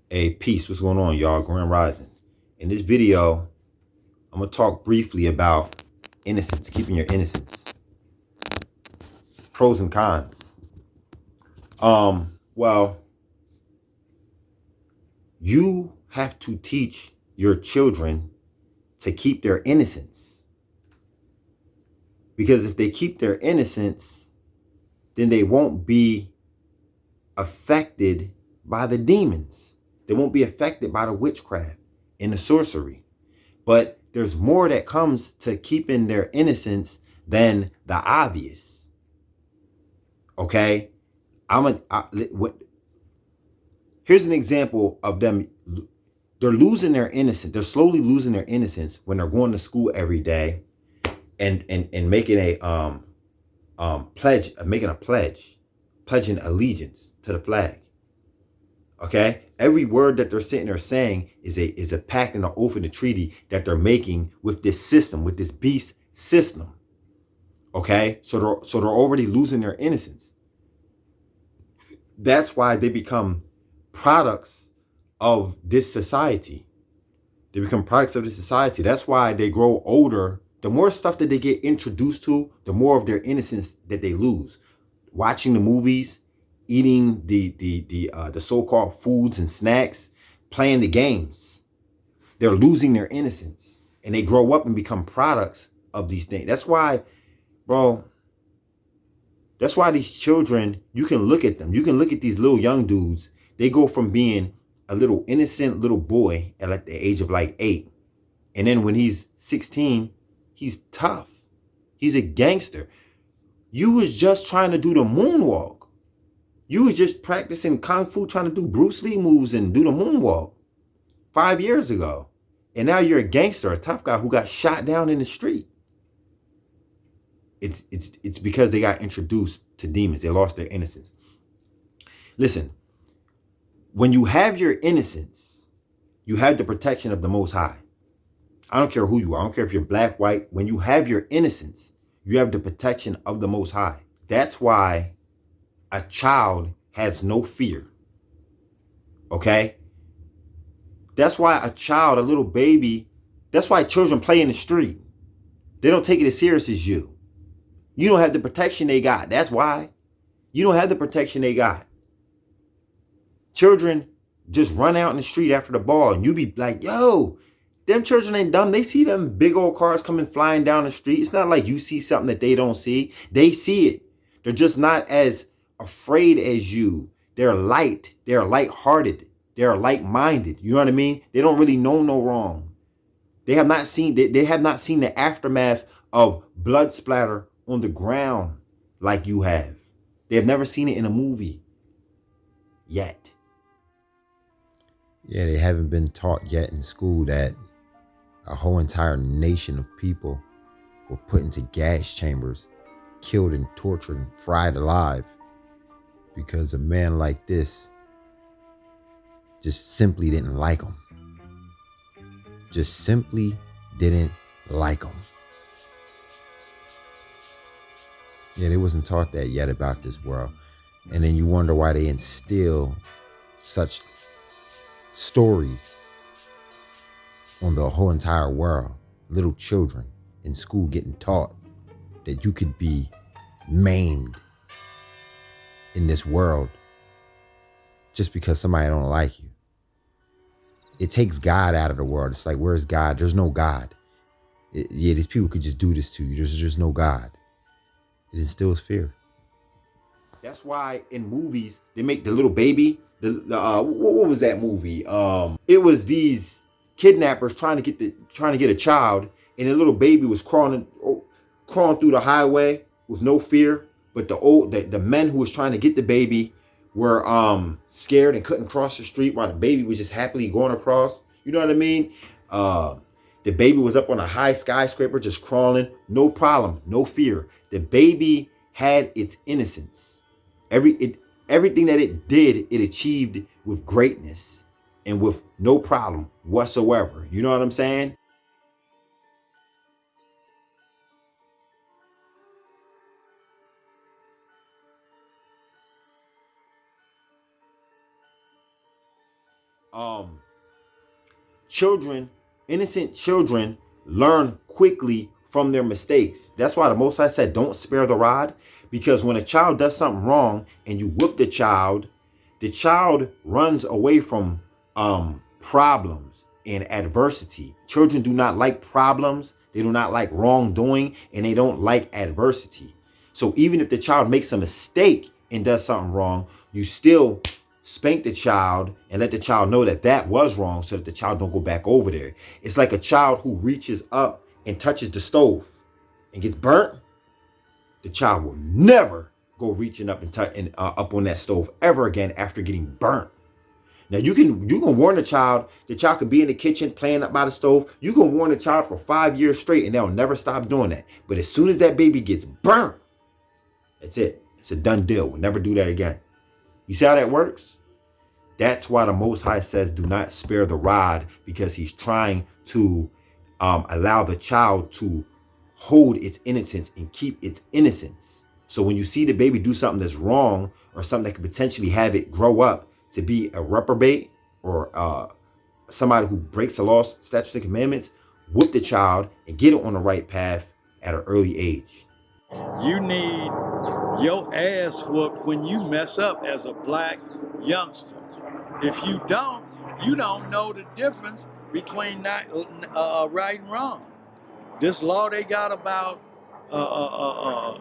Hey, peace. What's going on, y'all? Grand Rising. In this video, I'm gonna talk briefly about innocence, keeping your innocence, pros and cons. Well, you have to teach your children to keep their innocence, because if they keep their innocence, then they won't be affected by the demons. They won't be affected by the witchcraft and the sorcery. But there's more that comes to keeping their innocence than the obvious. Okay, here's an example of them. They're losing their innocence. They're slowly losing their innocence when they're going to school every day and making a pledge, pledging allegiance to the flag. Okay, every word that they're sitting there saying is a pact and an oath and a treaty that they're making with this system, with this beast system. Okay, so they're already losing their innocence. That's why they become products of this society. They become products of this society. That's why they grow older. The more stuff that they get introduced to, the more of their innocence that they lose. Watching the movies, eating the so-called foods and snacks, playing the games, they're losing their innocence, and they grow up and become products of these things. That's why, bro. That's why these children, you can look at them. You can look at these little young dudes. They go from being a little innocent little boy at like the age of like 8. And then when he's 16, he's tough. He's a gangster. You was just trying to do the moonwalk. You was just practicing Kung Fu, trying to do Bruce Lee moves and do the moonwalk 5 years ago. And now you're a gangster, a tough guy who got shot down in the street. It's because they got introduced to demons. They lost their innocence. Listen, when you have your innocence, you have the protection of the Most High. I don't care who you are. I don't care if you're black, white. When you have your innocence, you have the protection of the Most High. That's why a child has no fear. Okay? That's why a child, a little baby, that's why children play in the street. They don't take it as serious as you. You don't have the protection they got. That's why. You don't have the protection they got. Children just run out in the street after the ball, and you be like, yo, them children ain't dumb. They see them big old cars coming flying down the street. It's not like you see something that they don't see. They see it. They're just not as afraid as you. They're light. They're light-hearted. They're light-minded. You know what I mean? They don't really know no wrong. They have not seen the aftermath of blood splatter on the ground like you have. They have never seen it in a movie yet. Yeah, they haven't been taught yet in school that a whole entire nation of people were put into gas chambers, killed and tortured and fried alive because a man like this just simply didn't like them. Just simply didn't like them. Yeah, they wasn't taught that yet about this world. And then you wonder why they instill such stories on the whole entire world. Little children in school getting taught that you could be maimed in this world just because somebody don't like you. It takes God out of the world. It's like, where's God? There's no God. These people could just do this to you. There's just no God. It instills fear. That's why in movies they make the little baby. What was that movie? It was these kidnappers trying to get a child, and the little baby was crawling through the highway with no fear. But the men who was trying to get the baby were scared and couldn't cross the street while the baby was just happily going across. You know what I mean? The baby was up on a high skyscraper just crawling, no problem, no fear. The baby had its innocence. Everything that it did, it achieved with greatness and with no problem whatsoever. You know what I'm saying? um children, innocent children, learn quickly from their mistakes. That's why the Most High said, don't spare the rod, because when a child does something wrong and you whip the child runs away from problems and adversity. Children do not like problems, they do not like wrongdoing, and they don't like adversity. So even if the child makes a mistake and does something wrong, you still spank the child and let the child know that that was wrong so that the child don't go back over there. It's like a child who reaches up and touches the stove and gets burnt. The child will never go reaching up and up on that stove ever again after getting burnt. Now you can warn the child. The child can be in the kitchen playing up by the stove. You can warn the child for 5 years straight and they'll never stop doing that. But as soon as that baby gets burnt, that's it. It's a done deal. We'll never do that again. You see how that works? That's why the Most High says, do not spare the rod, because he's trying to allow the child to hold its innocence and keep its innocence. So when you see the baby do something that's wrong or something that could potentially have it grow up to be a reprobate or somebody who breaks the law, statutes, and commandments, whoop the child and get it on the right path at an early age. You need your ass whooped when you mess up as a black youngster. If you don't know the difference between right and wrong. This law they got about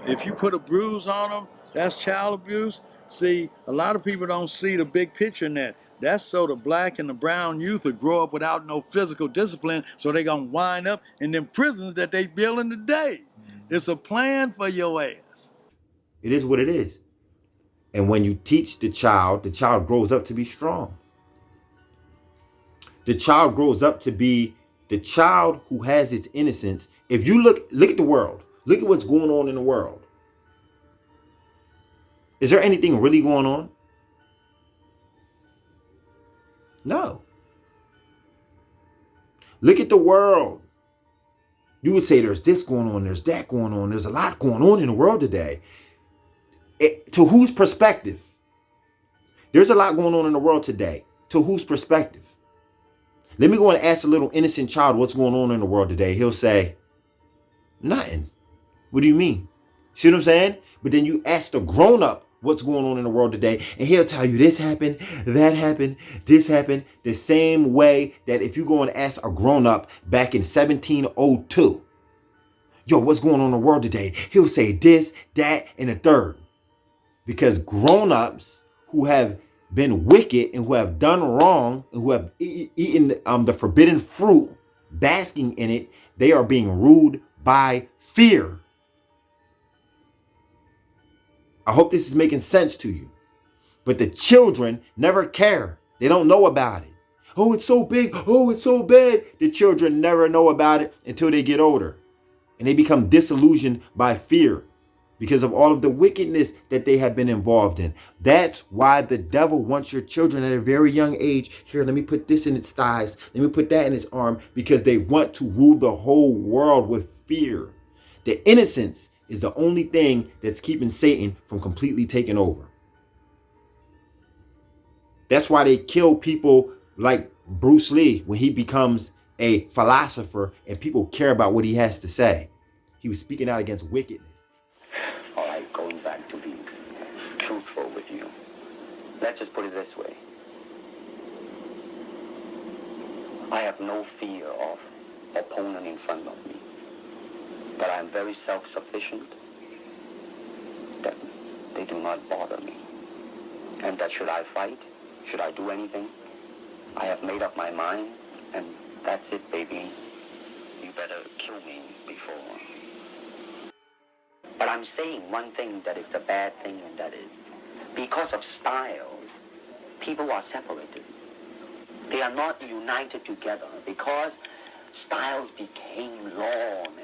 if you put a bruise on them, that's child abuse. See, a lot of people don't see the big picture in that. That's so the black and the brown youth will grow up without no physical discipline, so they gonna wind up in them prisons that they building today. It's a plan for your ass. It is what it is. And when you teach the child grows up to be strong. The child grows up to be the child who has its innocence. If you look at the world, look at what's going on in the world. Is there anything really going on? No. Look at the world. You would say there's this going on, there's that going on, there's a lot going on in the world today. To whose perspective? There's a lot going on in the world today. To whose perspective? Let me go and ask a little innocent child what's going on in the world today. He'll say, nothing. What do you mean? See what I'm saying? But then you ask the grown-up what's going on in the world today, and he'll tell you this happened, that happened, this happened, the same way that if you go and ask a grown-up back in 1702, yo, what's going on in the world today? He'll say this, that, and the third. Because grown-ups who have been wicked and who have done wrong and who have eaten the forbidden fruit, basking in it, they are being ruled by fear. I hope this is making sense to you. But the children never care. They don't know about it. Oh, it's so big. Oh, it's so bad. The children never know about it until they get older. And they become disillusioned by fear because of all of the wickedness that they have been involved in. That's why the devil wants your children at a very young age. Here, let me put this in its thighs. Let me put that in its arm, because they want to rule the whole world with fear. The innocence is the only thing that's keeping Satan from completely taking over. That's why they kill people like Bruce Lee when he becomes a philosopher and people care about what he has to say. He was speaking out against wickedness. All right, going back to being truthful with you. Let's just put it this way. I have no fear of opponent in front of me. But I am very self-sufficient. That they do not bother me. And that should I fight, should I do anything, I have made up my mind, and that's it, baby. You better kill me before. But I'm saying one thing that is the bad thing, and that is, because of styles, people are separated. They are not united together, because styles became law, man.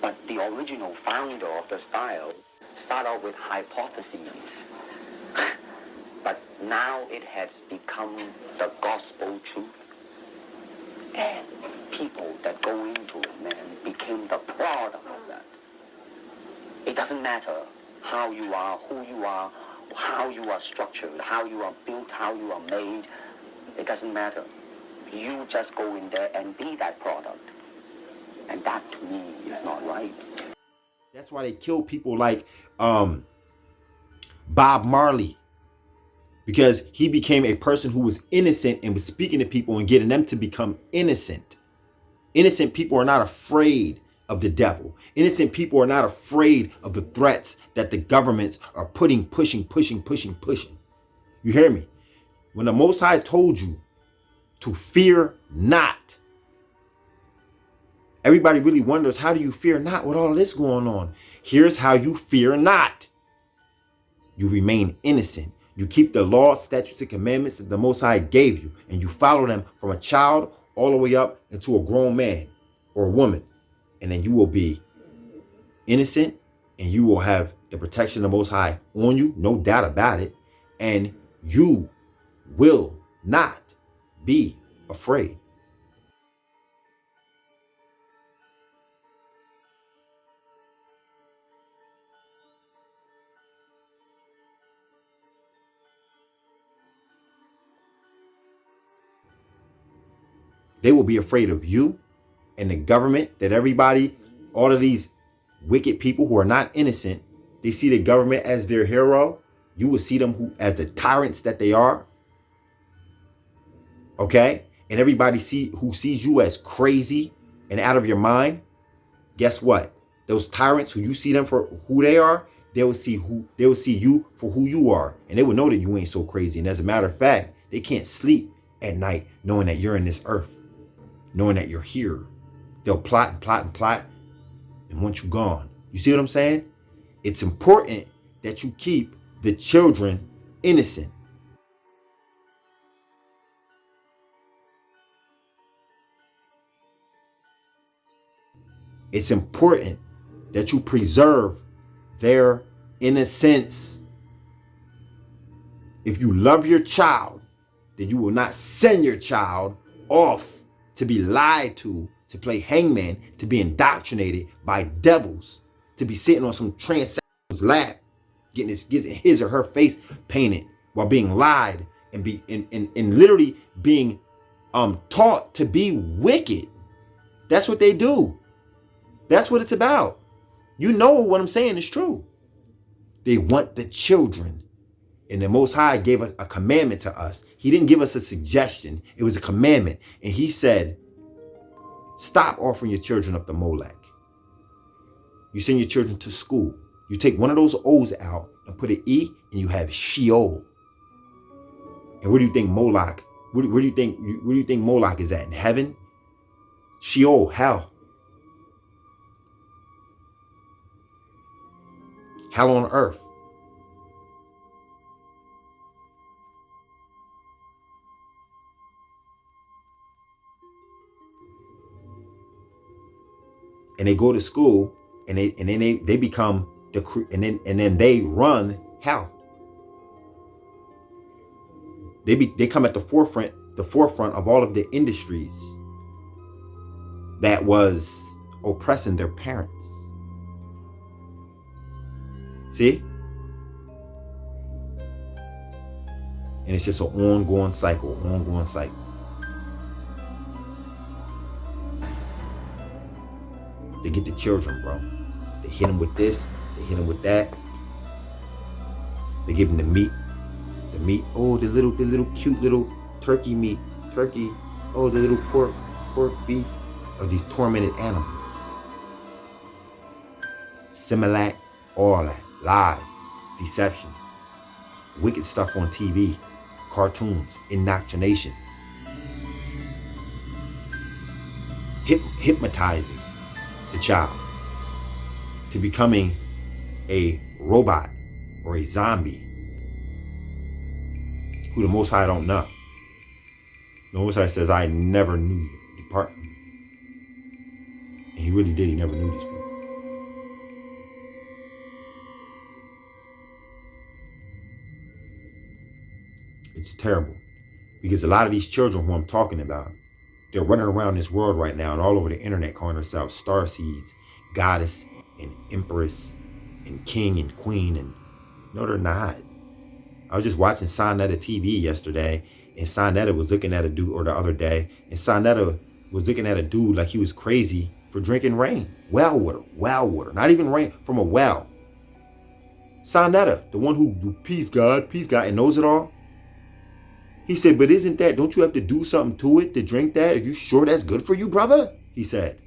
But the original founder of the style started out with hypotheses. But now it has become the gospel truth. And people that go into it, man, became the product of that. It doesn't matter how you are, who you are, how you are structured, how you are built, how you are made. It doesn't matter. You just go in there and be that product. And that, to me, is not right. That's why they kill people like Bob Marley, because he became a person who was innocent and was speaking to people and getting them to become innocent. Innocent people are not afraid of the devil. Innocent people are not afraid of the threats that the governments are pushing. You hear me? When the Most High told you to fear not, everybody really wonders, how do you fear not with all of this going on? Here's how you fear not. You remain innocent. You keep the law, statutes, and commandments that the Most High gave you, and you follow them from a child all the way up into a grown man or a woman. And then you will be innocent, and you will have the protection of the Most High on you, no doubt about it. And you will not be afraid. They will be afraid of you and the government, that everybody, all of these wicked people who are not innocent, they see the government as their hero. You will see them as the tyrants that they are. Okay? And everybody who sees you as crazy and out of your mind, guess what? Those tyrants who you see them for who they are, they will see you for who you are. And they will know that you ain't so crazy. And as a matter of fact, they can't sleep at night knowing that you're in this earth, knowing that you're here. They'll plot and plot and plot and want you gone. You see what I'm saying? It's important that you keep the children innocent. It's important that you preserve their innocence. If you love your child, then you will not send your child off to be lied to play hangman, to be indoctrinated by devils, to be sitting on some transsexual's lap, getting his or her face painted while being lied and literally being taught to be wicked. That's what they do. That's what it's about. You know what I'm saying is true. They want the children. And the Most High gave a commandment to us. He didn't give us a suggestion. It was a commandment. And he said, stop offering your children up to Molech. You send your children to school. You take one of those O's out and put an E, and you have Sheol. And where do you think Moloch? Where do you think Moloch is at? In heaven? Sheol, hell. Hell on earth. And they go to school, and then they become and then they run hell. They come at the forefront of all of the industries that was oppressing their parents. See? And it's just an ongoing cycle. They get the children, bro. They hit them with this. They hit them with that. They give them the meat. Oh, the little cute little turkey meat. Turkey. Oh, the little pork beef of these tormented animals. Similac, all that. Lies, deception, wicked stuff on TV, cartoons, indoctrination, hypnotizing the child to becoming a robot or a zombie who the Most High don't know. The Most High says, I never knew you. Depart from me. And he really did. He never knew these people. It's terrible, because a lot of these children who I'm talking about, they're running around this world right now and all over the internet calling themselves star seeds, goddess and empress and king and queen. And no, they're not. I was just watching Sonetta TV yesterday, and Sonetta was looking at a dude, or the other day, and Sonetta was looking at a dude like he was crazy for drinking rain. Well water. Not even rain, from a well. Sonetta, the one who peace God, and knows it all. He said, but don't you have to do something to it to drink that? Are you sure that's good for you, brother? He said.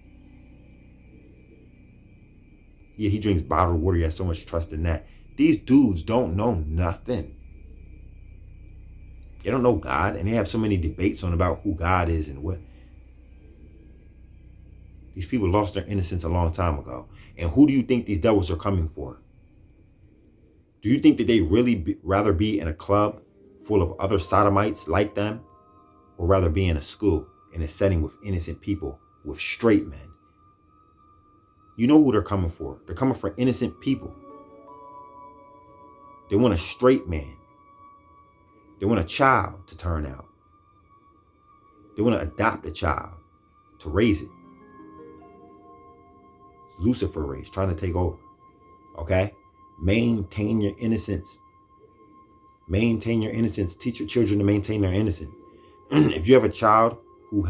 Yeah, he drinks bottled water. He has so much trust in that. These dudes don't know nothing. They don't know God, and they have so many debates on about who God is and what. These people lost their innocence a long time ago. And who do you think these devils are coming for? Do you think that they really rather be in a club full of other sodomites like them, or rather be in a school, in a setting with innocent people, with straight men? You know who they're coming for. They're coming for innocent people. They want a straight man. They want a child to turn out. They want to adopt a child to raise it. It's Lucifer race trying to take over. Okay? Maintain your innocence. Maintain your innocence. Teach your children to maintain their innocence. If you have a child who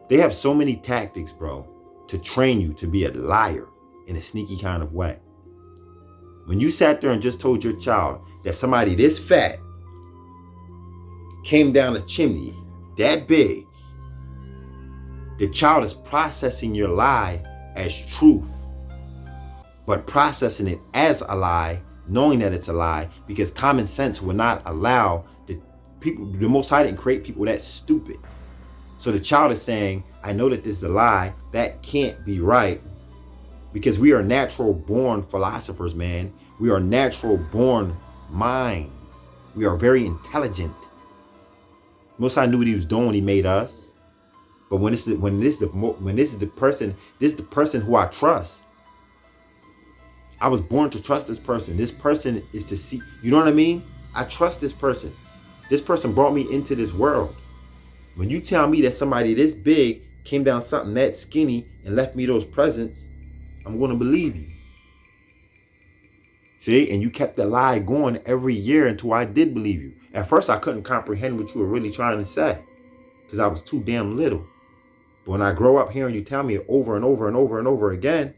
they have so many tactics, bro, to train you to be a liar in a sneaky kind of way. When you sat there and just told your child that somebody this fat came down a chimney that big, the child is processing your lie as truth, but processing it as a lie, knowing that it's a lie, because common sense will not allow the Most High didn't create people that stupid. So the child is saying, I know that this is a lie. That can't be right. Because we are natural born philosophers, man. We are natural born minds. We are very intelligent. Most High knew what he was doing when he made us. But this is the person who I trust. I was born to trust this person. This person is to see, you know what I mean? I trust this person. This person brought me into this world. When you tell me that somebody this big came down something that skinny and left me those presents, I'm going to believe you. See? And you kept the lie going every year until I did believe you. At first, I couldn't comprehend what you were really trying to say because I was too damn little. But when I grow up hearing you tell me it over and over and over and over again,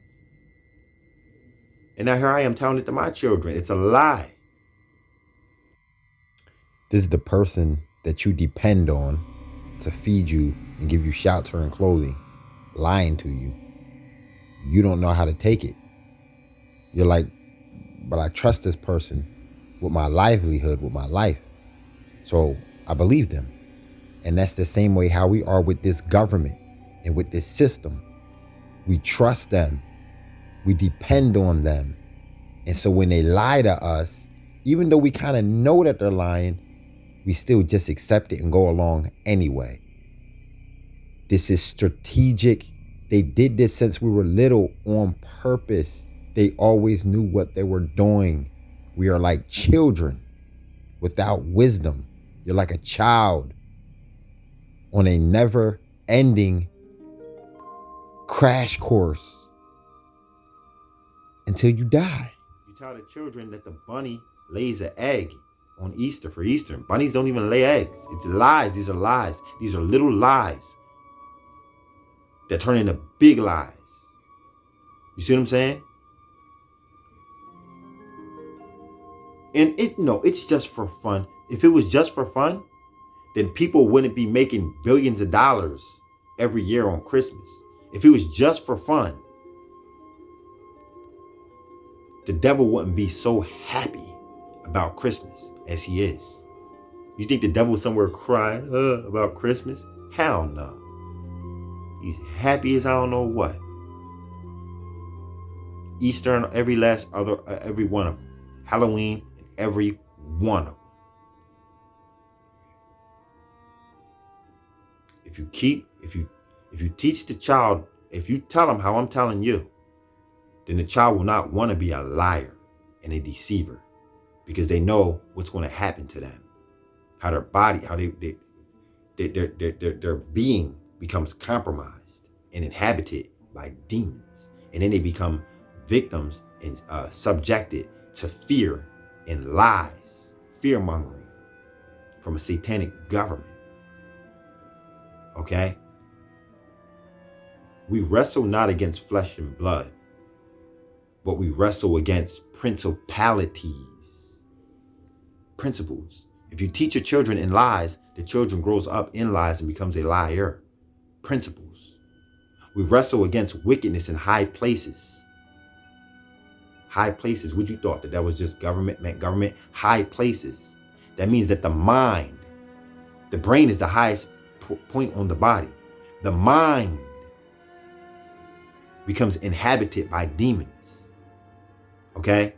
and now here I am telling it to my children, it's a lie. This is the person that you depend on to feed you and give you shelter and clothing, lying to you. You don't know how to take it. You're like, but I trust this person with my livelihood, with my life. So I believe them. And that's the same way how we are with this government and with this system. We trust them. We depend on them. And so when they lie to us, even though we kind of know that they're lying, we still just accept it and go along anyway. This is strategic. They did this since we were little on purpose. They always knew what they were doing. We are like children without wisdom. You're like a child on a never-ending crash course until you die. You tell the children that the bunny lays an egg on Easter for Easter. Bunnies don't even lay eggs. It's lies. These are lies. These are little lies that turn into big lies. You see what I'm saying? And it's just for fun. If it was just for fun, then people wouldn't be making billions of dollars every year on Christmas. If it was just for fun, the devil wouldn't be so happy about Christmas as he is. You think the devil is somewhere crying about Christmas? Hell no. He's happy as I don't know what. Easter and every one of them. Halloween and every one of them. If you teach the child, if you tell them how I'm telling you, then the child will not want to be a liar and a deceiver, because they know what's going to happen to them. How their body, how their being becomes compromised and inhabited by demons. And then they become victims and subjected to fear and lies, fear mongering from a satanic government. Okay? We wrestle not against flesh and blood, but we wrestle against principalities, principles. If you teach your children in lies, the children grows up in lies and becomes a liar. Principles. We wrestle against wickedness in high places. High places. What you thought that was just government, meant government? High places. That means that the mind, the brain is the highest point on the body. The mind becomes inhabited by demons. Okay?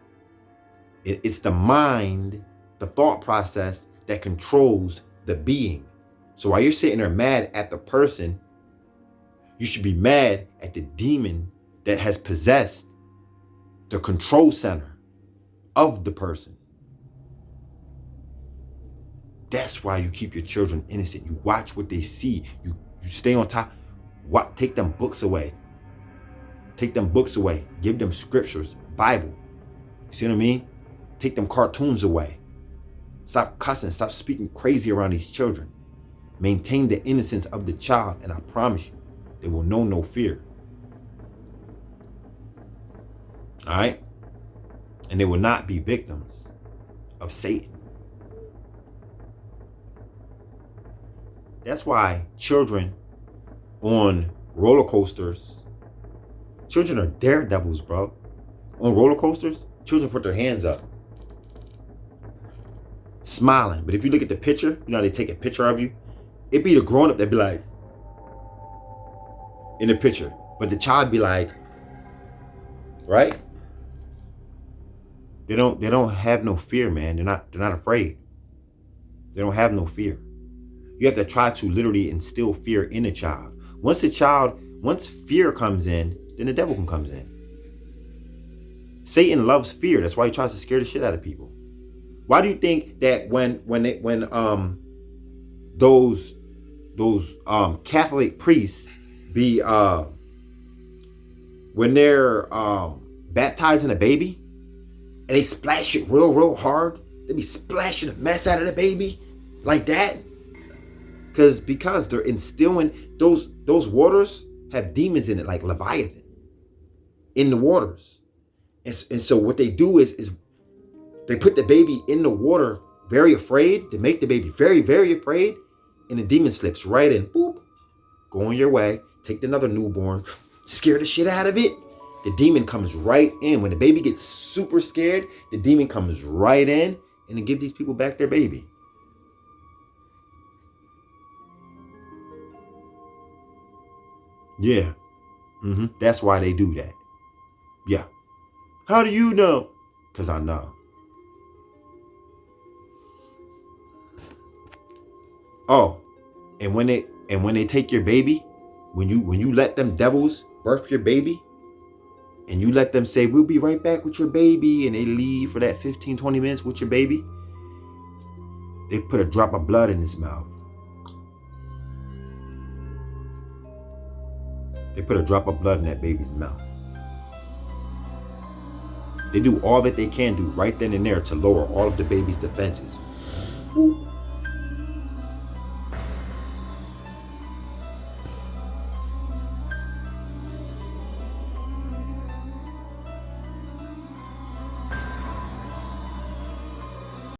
It's the mind, the thought process that controls the being. So while you're sitting there mad at the person, you should be mad at the demon that has possessed the control center of the person. That's why you keep your children innocent. You watch what they see. You stay on top. Take them books away. Take them books away. Give them scriptures, Bible. You see what I mean? Take them cartoons away. Stop cussing. Stop speaking crazy around these children. Maintain the innocence of the child, and I promise you, they will know no fear. All right? And they will not be victims of Satan. That's why children on roller coasters, children are daredevils, bro. On roller coasters, children put their hands up, smiling. But if you look at the picture, you know how they take a picture of you? It'd be the grown-up that'd be like, in the picture. But the child be like, right? They don't have no fear, man. They're not afraid. They don't have no fear. You have to try to literally instill fear in a child. Once fear comes in, then the devil comes in. Satan loves fear. That's why he tries to scare the shit out of people. Why do you think that when those Catholic priests be when they're baptizing a baby and they splash it real hard, they be splashing the mess out of the baby like that? Because they're instilling those waters have demons in it, like Leviathan in the waters. And so what they do is they put the baby in the water very afraid. They make the baby very, very afraid. And the demon slips right in. Boop. Go on your way. Take another newborn. Scare the shit out of it. The demon comes right in. When the baby gets super scared, the demon comes right in and then give these people back their baby. Yeah. That's why they do that. Yeah. How do you know? Because I know. Oh, and when they take your baby, when you let them devils birth your baby, and you let them say, we'll be right back with your baby, and they leave for that 15-20 minutes with your baby, they put a drop of blood in his mouth. They put a drop of blood in that baby's mouth. They do all that they can do right then and there to lower all of the baby's defenses.